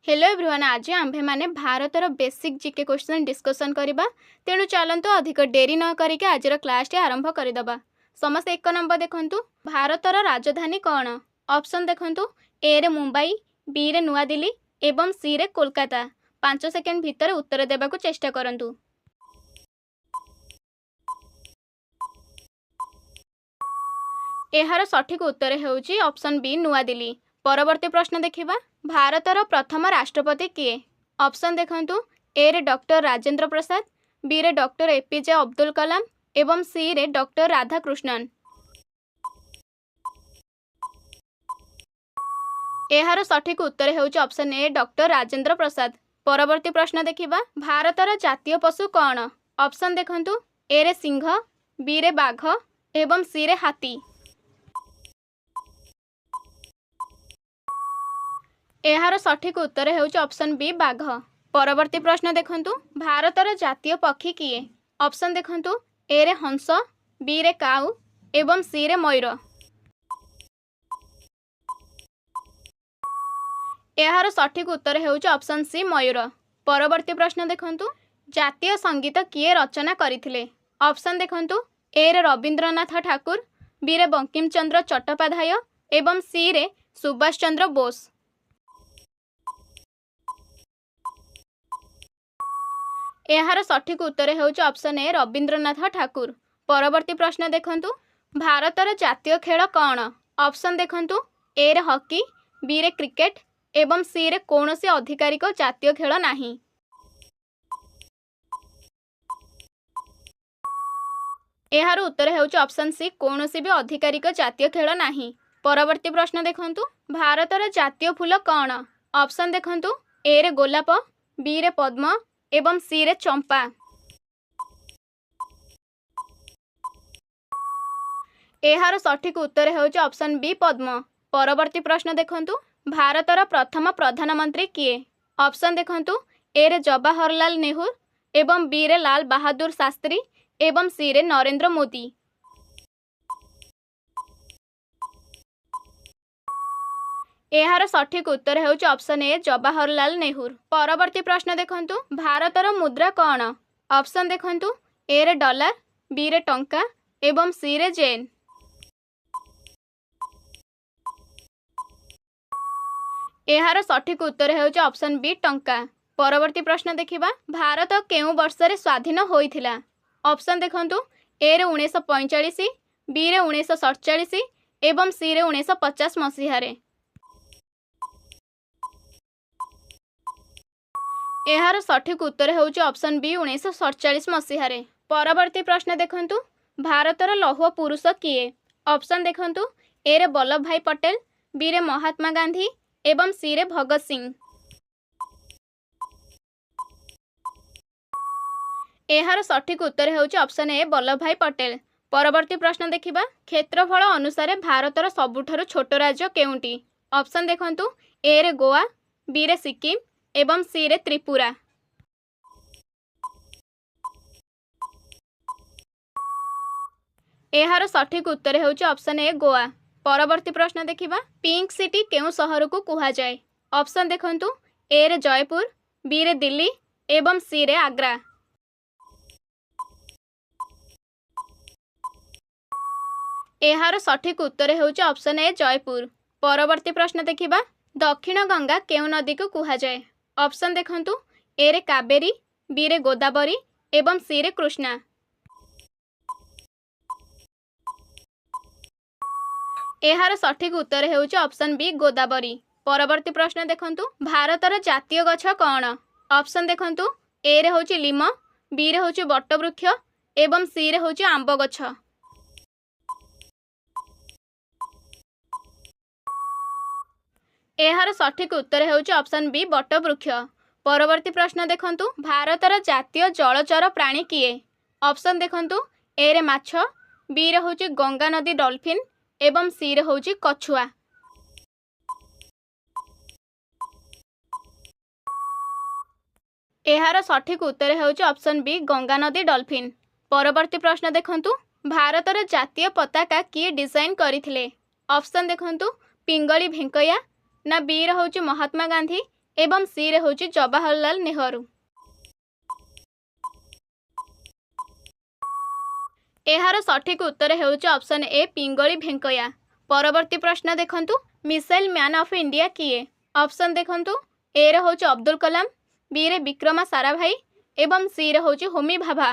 Hello everyone, आज आंभे माने भारतर basic GK question discussion करबा। तेणु चलंतु अधिक डेरी न करिके आजर क्लास टी आरंभ करदबा। समस्त एक नंबर देखंतु, भारतर राजधानी कौन? ऑप्शन देखंतु, ए रे मुंबई, बी रे नुआ दिल्ली एवं सी रे कोलकाता। 5 सेकेंड भितर उत्तर देबाकू चेष्टा करंतु। एहार सठिक उत्तर हेउची ऑप्शन बी नुआ दिल्ली। परवर्ती प्रश्न देखिबा, भारतर प्रथम राष्ट्रपति किए? ऑप्शन देखंतु, ए रे डॉक्टर राजेंद्र प्रसाद, बी रे डॉक्टर एपीजे अब्दुल कलाम एवं सी रे डॉक्टर राधाकृष्णन। एहार सठिक उत्तर हेउची option A doctor Rajendra Prasad. परवर्ती प्रश्न देखिबा, भारतर जातीय पशु कौन? ऑप्शन देखंतु, ए रे सिंह, बी रे बाघ एवं सी रे हाथी। एहार सठिक उत्तर हेउची ऑप्शन बी बाघ। परवर्ती प्रश्न देखंतु, भारतर जातीय पक्षी किए? ऑप्शन देखंतु, ए रे हंस, बी रे काऊ एवं सी रे मयूर। एहार सठिक उत्तर हेउची ऑप्शन सी मयूर। परवर्ती प्रश्न देखंतु, जातीय संगीत किए रचना करिथिले? ऑप्शन देखंतु, ए रे रविंद्रनाथ ठाकुर, बी रे बंकिम चंद्र चट्टोपाध्याय एवं सी रे सुभाष चंद्र बोस। एहार सठिक उत्तर हेउची ऑप्शन ए रविंद्रनाथ ठाकुर। परवर्ती प्रश्न देखंतु, भारतर जातीय खेल कौन? ऑप्शन देखंतु, ए रे हॉकी, बी रे क्रिकेट एवं सी रे कौनसी आधिकारिक जातीय खेल नाही। एहार उत्तर हेउची ऑप्शन सी कौनसी भी आधिकारिक जातीय खेल नाही। परवर्ती प्रश्न देखंतु, भारतर जातीय फूल कौन? ऑप्शन देखंतु, ए रे गोलाप, बी रे पद्म एवं सी रे चंपा। एहार सठिक उत्तर हेउची ऑप्शन बी पद्म। परवर्ती प्रश्न देखंतु, भारतर प्रथम प्रधानमंत्री किए? ऑप्शन देखंतु, ए रे जवाहरलाल नेहरू एवं बी रे लाल बहादुर शास्त्री एवं सी रे नरेंद्र मोदी। एहार सठिक उत्तर हेउची ऑप्शन ए जवाहरलाल नेहरू। परवर्ती प्रश्न देखंतु, भारतर मुद्रा कौन? ऑप्शन देखंतु, ए रे डॉलर, बी रे टंका एवं सी रे जेन। एहार सठिक उत्तर हेउची ऑप्शन बी टंका। परवर्ती प्रश्न देखिबा, भारत केउ वर्षरे स्वाधीन होइथिला? ऑप्शन देखंतु, ए रे 1945, बी रे 1947 एवं सी रे 1950 मसीहारे। एहार सठिक उत्तर हेउची ऑप्शन बी 1947 मसीहारे। परवर्ती प्रश्न देखंतु, भारतर लौह पुरुष किए? ऑप्शन देखंतु, ए रे वल्लभ भाई पटेल, बी रे महात्मा गांधी एवं सी रे भगत सिंह। एहार सठिक उत्तर हेउची ऑप्शन ए वल्लभ भाई पटेल। परवर्ती प्रश्न देखिबा, क्षेत्रफल अनुसार भारतर सबुठारु छोट राज्य केउंटी? ऑप्शन देखंतु, ए रे गोवा, बी रे सिक्किम एवं सी रे त्रिपुरा। एहार सठिक उत्तर हेउची ऑप्शन ए गोवा। परवर्ती प्रश्न देखिबा, पिंक सिटी केउ शहर को कुहा जाए? ऑप्शन देखंतु, ए रे जयपुर, बी रे दिल्ली एवं सी रे आग्रा। एहार सठिक उत्तर हेउची ऑप्शन ए जयपुर। परवर्ती प्रश्न देखिबा, दक्षिण गंगा केउ नदी को कुहा जाए? ऑप्शन देखंतु, ए रे कावेरी, बी रे गोदावरी एवं सी रे कृष्णा। एहार सठिक उत्तर हेउची ऑप्शन बी गोदावरी। परवर्ती प्रश्न देखंतु, भारतर जातीय गछ कौन? ऑप्शन देखंतु, ए रे होची लीम, बी रे होची बटवृक्ष एवं सी रे होची आंब गछ। एहार सठिक उत्तर हेउची ऑप्शन बी बटवृक्ष। परवर्ती प्रश्न देखंतु, भारतर जातीय जलचर प्राणी किए? ऑप्शन देखंतु, ए रे माछ, बी रे होची गंगा नदी डॉल्फिन एवं सी रे होची कछुआ। एहार सठिक उत्तर हेउची ऑप्शन बी गंगा नदी डॉल्फिन। परवर्ती प्रश्न देखंतु, भारतर जातीय पताका किए डिजाइन करिथिले? ऑप्शन देखंतु, पिंगली भेंकैया, ना बी रे होची महात्मा गांधी एवं सी रे होची जवाहरलाल नेहरू। एहार सठिक उत्तर हेउची ऑप्शन ए पिंगली भेंकया। परवर्ती प्रश्न देखंतु मिसाइल मैन ऑफ इंडिया किए? ऑप्शन देखंतु ए रे होची अब्दुल कलाम, बी रे विक्रमा साराभाई एवं सी रे होची होमी भाभा।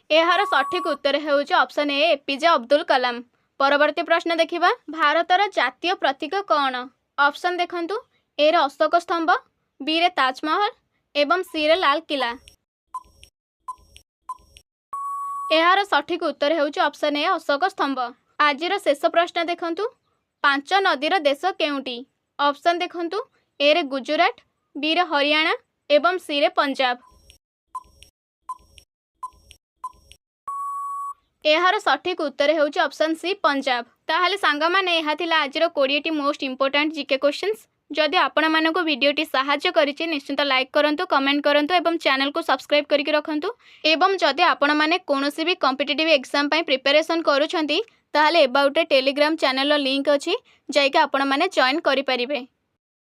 एहार सठिक उत्तर हेउची option A APJ Abdul Kalam. परवर्ती प्रश्न देखिबा भारतर जातीय प्रतीक कौन? ऑप्शन देखंतु ए रे अशोक स्तंभ, बी रे ताजमहल एवं सी रे लाल किला। एहार सठिक उत्तर हेउची ऑप्शन ए अशोक स्तंभ। आजिर शेष प्रश्न देखंतु पांच नदीर देश केउटी? ऑप्शन देखंतु ए रे गुजरात, बी रे हरियाणा एवं सी रे पंजाब। एहार सठिक उत्तर हेउची ऑप्शन सी पंजाब। ताहले सांगमाने एहा थिला आजिर 20टी मोस्ट इंपोर्टेंट जीके क्वेश्चंस। जदि आपण मानको वीडियोटी सहाय्य करिछि निश्चित लाइक करंतु, कमेंट करंतु एवं चैनल को सब्सक्राइब करके रखंतु। एवं जदि आपण माने कोनोसी भी कॉम्पिटिटिव एग्जाम पई प्रिपरेशन करूछंती ताहले एबाउट टेलीग्राम चैनल लिंक अछि जायके आपण माने जॉइन करि परिबे।